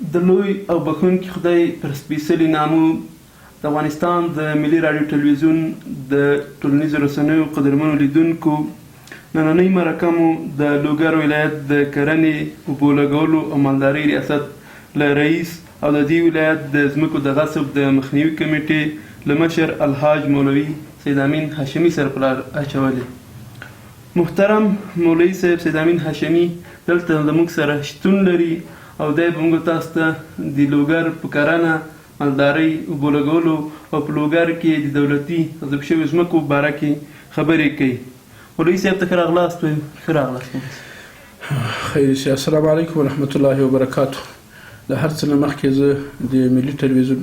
د لوی او بخښونکي خدای پر سپېڅلي نامو د افغانستان د ملي راډیو ټلویزیون د ټولنیزو رسنیو قدرمنو لیدونکو نننۍ مرکه مو د لوګر ولایت د کرنې اوبو لګولو او مالدارۍ ریاست له رئیس او د دې ولایت د ځمکو د غصب د مخنیوي کمیټې له مشر الحاج مولوي سید امین هاشمي سره په لار اچولې. محترم مولوي صاحب سید امین هاشمي دلته زموږ سره شتون لري او دی به موږ تاسو ته د لوګر په کرنه مالدارۍ اوبو لګولو او په لوګر کې د دولتي غصب شویو ځمکو په باره کې خبرې کوي. مولوي صاحب ته ښه راغلاست. ښه راغلاست. خیر شه. السلام علیکم ورحمت الله وبرکاته. د هر څه نه مخکې زه د ملي ټلویزیون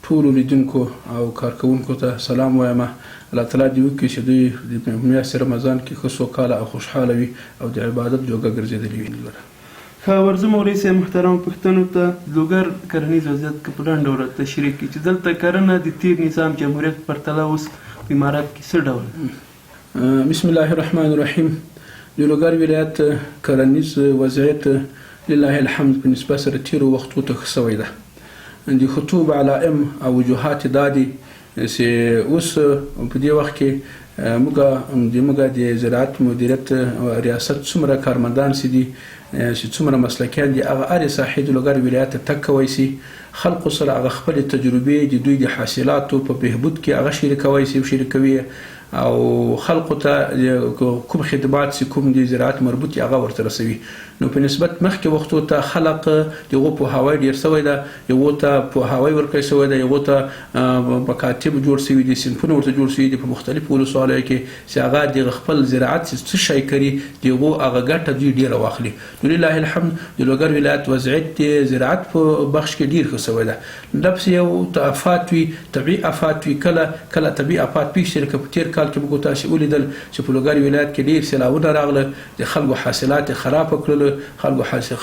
ټولو لیدونکو او کارکوونکو ته سلام وایم. الله تعالی دې وکړي چې دوی د میاشتې رمضان کې ښه سوکاله او خوشحاله وي او د عبادت جوګه ګرځېدلي وي. ښه ورځو مولوي صاحب محترمو پښتنو ته لوګر کرنیز وضعیت که په لنډ ډول تشریح کړي چې دلته کرنه د تیر نظام جمهوریت پرتله اوس په امارات کې څه ډول؟ بسم الله الرحمن الرحیم. د لوګر ولایت کرنیز وضعیت لله الحمد په نسبت سره تیرو وختو ته ښه سوی ده. د خطوب علائم او وجوهات دا دي چې اوس په دې وخت کې موږ د زراعت مدیریت ریاست څومره کارمندان سي دي چې څومره مسلکیان دي هغه هرې ساحې د لوګر ولایت ته تګ کوی سي خلقو سره هغه خپلې تجربې د دوی د حاصلاتو په بهبود کې هغه شریکوی سي او شریکوي او خلقو ته کوم خدمات چې کوم د زراعت مربوط هغه ورته رسوي. نو په نسبت مخکې وختو ته خلق دغه پوهاوی ډېر سوی ده، یو ته پوهاوی ورکړی سوی ده، یو ته مکاتب جوړ سوي دي، صنفونه ورته جوړ سوي دي په مختلفو ولسوالیو کې چې هغه د خپل زراعت څه شی کوي دغه هغه ګټه دوی ډېره واخلي. نو لله الحمد د لوګر ولایت وضعیت د زراعت په بخش کې ډېر ښه سوی ده. نفس یو آفات وي، طبیعي آفات وي، کله طبیعي آفات پیښ لکه په تېر کال کې موږ تاسو ولیدل چې په لوګر ولایت کې ډېر سیلابونه راغله، د خلکو حاصلات خراب کړل،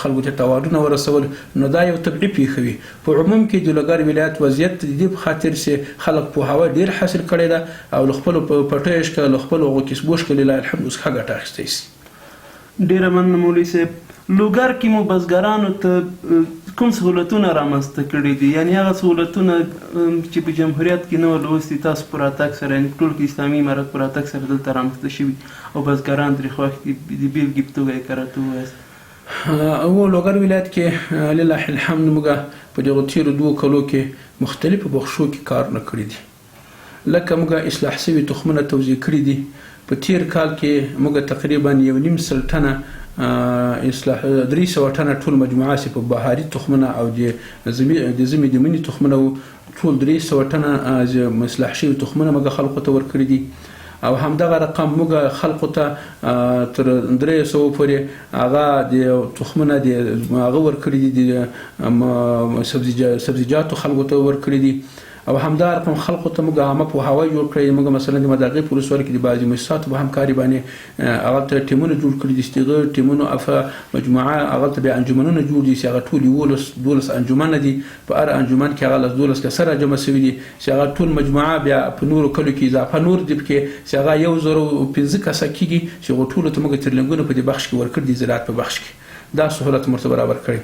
خلکو ته تاوانونه ورسول. نو دا یو طبیعي پیښه وي. په عموم کې د لوګر ولایت وضعیت د دې په خاطر چې خلک پوهاوی ډېر حاصل کړی ده او له خپلو پټیو څخه له خپلو هغو کسبو څخه لله الحمد اوس ښه ګټه اخیستی شي. ډېره مننه مولوي صاحب. لوګر کې مو بزګرانو ته کوم سهولتونه رامنځته کړي دي؟ یعنې هغه سهولتونه چې په جمهوریت کې نه وو لوستي تاسو په راتګ سره یعنې په ټول کې اسلامي امارت په راتګ سره دلته رامنځته شوي او بزګران ترې خوښ دي. د بېلګې په توګه یې که راته ووایاست. او لوګر ولایت کې لله الحمد موږ په دغو تېرو 2 کلو کې مختلفو بخشو کې کارونه کړي دي. لکه موږ اصلاح شوي تخمونه توزیع کړي دي. په تېر کال کې موږ تقریبا 1.5 ټنه اصلاح 300 ټنه ټول مجموعه سي په بهاري تخمونه او د زمي د مني تخمونه ټول 300 ټنه اصلاح شوي تخمونه موږ خلکو ته ورکړي دي. او همدغه رقم موږ خلکو ته تر 300 پورې هغه د تخمونه هغه ورکړي دي، د سبزیجاتو خلکو ته ورکړي دي. او همدا رقم خلکو ته موږ عامه پوهاوی جوړ کړی. موږ مثلا د مداغې په ولسوالۍ کې د بعضې مؤسساتو په همکاري باندې هغه ته ټیمونه جوړ کړي دي، چې دغه ټیمونو مجموعه هغه ته بیا انجمنونه جوړ دي چې هغه ټول 12 انجمنه دي. په هر انجمن کې هغه 12 کسه راجمع شوي دي چې هغه ټول مجموعه بیا په نورو کلو کې اضافه نور دي پکې چې هغه 1015 کسه کېږي چې هغو ټولو ته موږ ترلنګونه په دې بخش کې ورکړي دي، زراعت په بخش کې دا سهولت مرته برابر کړي.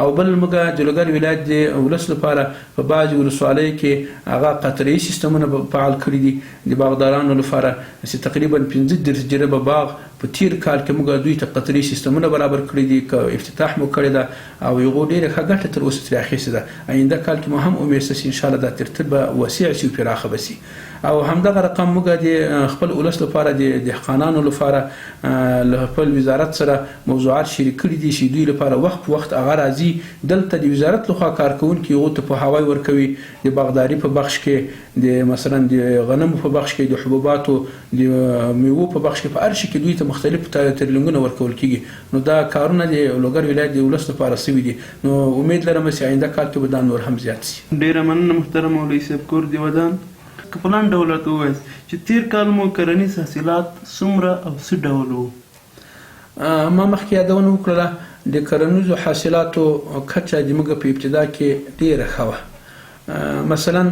او بل موږ د لوګر ولایت د ولس لپاره په بعضې ولسوالیو کې هغه قطره‌یي سیستمونه فعال کړي دي د باغدارانو لپاره چې تقریبا 15 جریبه باغ په تیر کال کې موږ دوی ته قطره‌یي سیستمونه برابر کړي دي، که افتتاح مو کړی ده او یو ډېره ښه ګټه تر اوسه ترې اخیستې ده. آینده کال کې مو هم امید شته چې انشاءالله دا ترتیب به وسیع شي او پراخه به سي. او همدغه رقم موږ د خپل ولس لپاره د دهقانانو لپاره له خپل وزارت سره موضوعات شریک کړي دي چې دوی لپاره وخت په وخت هغه راځي دلته د وزارت لخوا کارکوونکي هغو ته پوهاوی ورکوي د باغداري په بخش کې، د مثلا د غنمو په بخش کې، د حبوباتو د میوو په بخش کې، په هر شي کې دوی ته مختلف ترلنګونه ورکول کېږي. نو دا کارونه د لوګر ولایت د ولس لپاره سوي دي. نو امید لرم چې آینده کال کې به دا نور هم زیات شي. ډېره مننه محترم مولوي صاحب. کور دې ودان. که په لنډ ډول راته ووایاست چې تېر کال مو کرنیز حاصلات څومره او څه ډول وو؟ ما مخکې یادونه وکړله د کرنیزو حاصلاتو کچه د موږ په ابتدا کې ډېره ښه وه. مثلا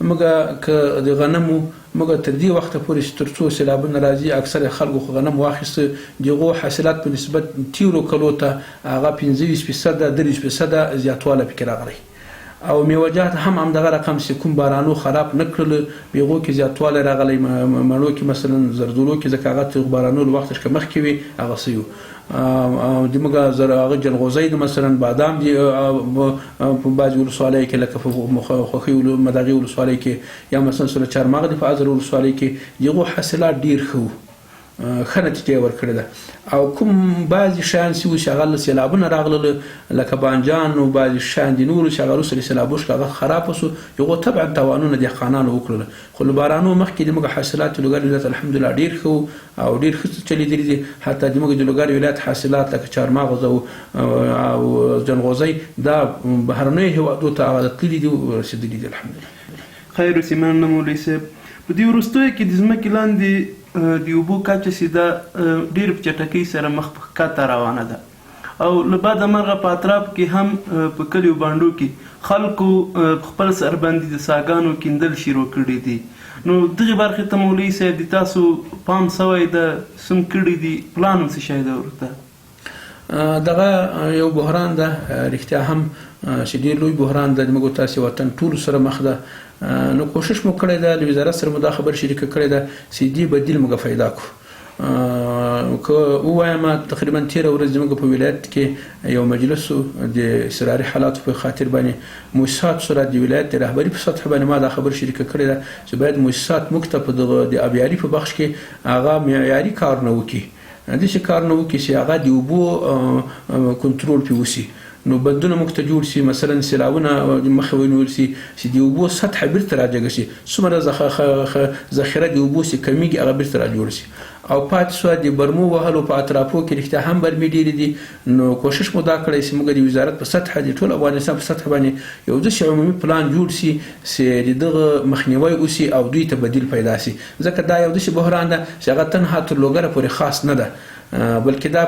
موږ که د غنمو موږ تر دې وخته پورې تر څو سیلابونه راځي اکثر خلکو خو غنم واخیسته دغه حاصلات په نسبت تیرو کلو ته هغه 25% 30% زیاتوالی پکې راغلی او میوجات هم همدغه رقم چې کوم بارانو خراب نه کړل بیغو کې زیاتوالی راغلی مڼو کې مثلا زردالو کې ځکه هغه بارانو وخت کې مخکې وي هغه سیو دموږ هغه جلغوزي مثلا بادام دي په بعض ولسوالۍ کې لکه په خوخي مدغي ولسوالۍ کې یا مثلا چارمغ د فازر ولسوالۍ کې یغو حاصلات ډیر خو ښه نتیجه ورکړې ده او کوم بعضې شیان چې اوس هغه له سیلابونه راغلل لکه بانجان او بعضې شیان دي نور چې هغه وروسته له سیلابو څخه هغه خرابه سو هغو طبعا تاوانونه دهقانانو وکړل خو له بارانو مخکې زموږ حاصلات د لوګر ولایت الحمدلله ډېر ښه او ډېر ښه چلیدلي دي حتی زموږ د لوګر ولایت حاصلات لکه چارمغز او جلغوزي دا بهرنیو هېوادو ته هغه تللي دي رسېدلي دي الحمدلله. خیر اوسې مننه مولوي صاحب. په دې وروستیو کې د ځمکې لاندې د اوبو کچه سیده ډېر په چټکۍ سره مخ په ښکته روانه ده او له بعده مرغه په اطراف کې هم په کلیو بانډو کې خلکو خپل سر باندې د څاګانو کیندل شروع کړي دي. نو دغې برخې ته مولوي صاحب د تاسو پام سوی ده سم کړي دي پلان هم څه شی ده ورته؟ دغه یو بحران ده رښتیا هم چې ډېر لوی بحران ده زموږ تاسې وطن ټولو سره مخ ده نو کوشش مو کړی ده له وزارت سره مو دا خبر شریکه کړې ده چې دې بدیل موږ پیدا کړو که ووایم تقریبا تېره ورځ زموږ په ولایت کې یو مجلس د اضطراري حالاتو په خاطر باندې مؤسسات سره د ولایت د رهبري په سطح باندې ما دا خبر شریکه کړې ده چې باید مؤسسات موږ ته په دغه د ابیاري په بخش کې هغه معیاري کارونه وکړي داسې کارونه وکړي چې هغه د اوبو کنټرول پرې وشي نو بندونه موږ ته جوړ شي مثلا سیلابونه مخه ونیول شي چې د اوبو سطحه بیرته راجګه شي څومره ذخیره د اوبو چې کمیږي هغه بیرته راجوړ شي او پاتې شوه د برمو وهلو په اطرافو کې رښتیا هم برمې ډېرې دي نو کوشش مو دا کړی چې موږ د وزارت په سطحه د ټول افغانستان په سطحه باندې یو داسې عمومي پلان جوړ شي چې د دغه مخنیوی وشي او دوی ته بدیل پیدا شي ځکه دا یو داسې بحران ده چې هغه تنها تر لوګره پورې خاص نه ده بلکې دا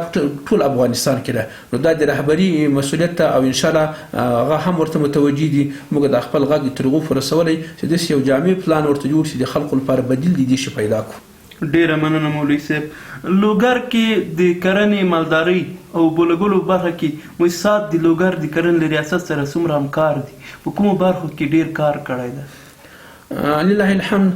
ټول افغانستان کې ده نو دا د رهبري مسؤلیت ته او انشاءالله هغه هم ورته متوجه دي موږ د خپل غږ تر هغو پورې رسولی چې داسې یو جامع پلان ورته جوړ شي د خلکو لپاره بدیل د دې شي پیدا کړو. ډیره مننه مولوي صاحب. لوګر کې د کرنې مالدارۍ او بولګلو برخه کې مؤسسات د لوګر د کرنې له ریاست سره څومره همکار دي په کومو برخو کې ډیر کار کړی ده؟ لله الحمد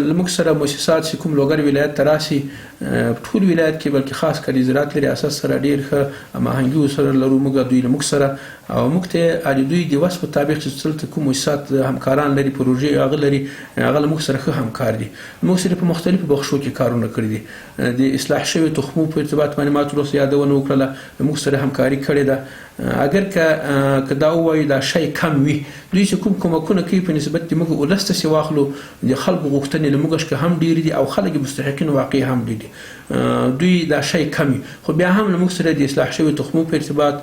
لموږ سره مؤسسات چې کوم لوګر ولایت ته راشي ټول ولایت کې بلکې خاص کر زراعت له ریاست سره ډیر ښه هماهنګي سره لرو موږ دوی له موږ سره او موږ ته د دوی د وس مطابق چې څلته کوم مؤسسات همکاران لري پروژې هغه لري هغه له موږ سره ښه همکار دي. موږ سره په مختلفو بخشو کې کارونه کړي دي د اصلاح شوي تخمو په ارتباط باندې ما تر اوسه یادونه وکړله موږ سره همکاري کړې ده اگر که دا ووایو دا شی کم وي دوی چې کوم کومکونه کوي په نسبت د موږ ولس ته چې واخلو د خلکو غوښتنې له موږ څخه هم ډېرې دي او خلک مستحقین واقعي هم ډېر دي دوی دا شی کم وي خو بیا هم له موږ سره د اصلاح شوي تخمو په ارتباط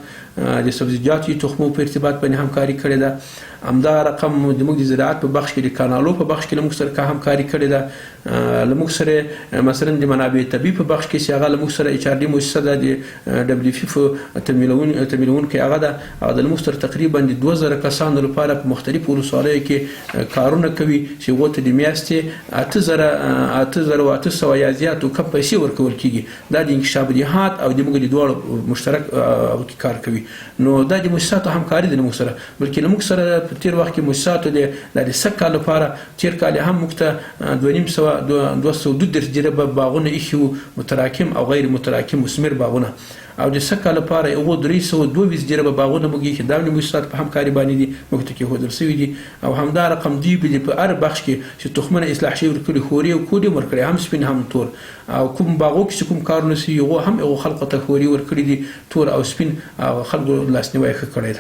د سبزیجاتو تخمو په ارتباط باندې همکاري کړې ده همدا رقم زموږ د زراعت په بخش کې د کانالو په بخش کې له موږ سره همکاري کړې ده له موږ سره مثلا د منابع طبیعي په بخش کې چې هغه له موږ سره ایچ آر ډي مؤسسه ده د WFP تمویلونکې هغه ده او د موږ سره تقریبا د 2000 کسانو لپاره په مختلفو ولسوالیو کې کارونه کوي چې هغو ته د میاشتې 8800 یا زیاتو کم پیسې ورکول کېږي دا د انکشاف جهات او د موږ د دواړو مشترک کار کوي نو دا د مؤسساتو همکاري ده له موږ سره بلکې له موږ سره په تیر وخت کې مؤسساتو د سږ کال لپاره تیر کال هم موږ ته 232 جریبه باغونه ایښي وو متراکم او غیر متراکم مثمر باغونه او د سږ کال لپاره هغو 322 جریبه باغونه موږ ایښي دا د مؤسسات په همکاري باندې دي موږ ته کېښودل شوي دي او همدا رقم دوی په هر بخش کې چې تخمونه اصلاح شوي ورکړي خوري او کودي ورکړي هم سپین هم تور او کوم باغو کې چې کوم کارونه شوي هغو هم هغو خلکو ته خوري ورکړي دي تور او سپین او خلکو لاسنیوی ښه کړی ده.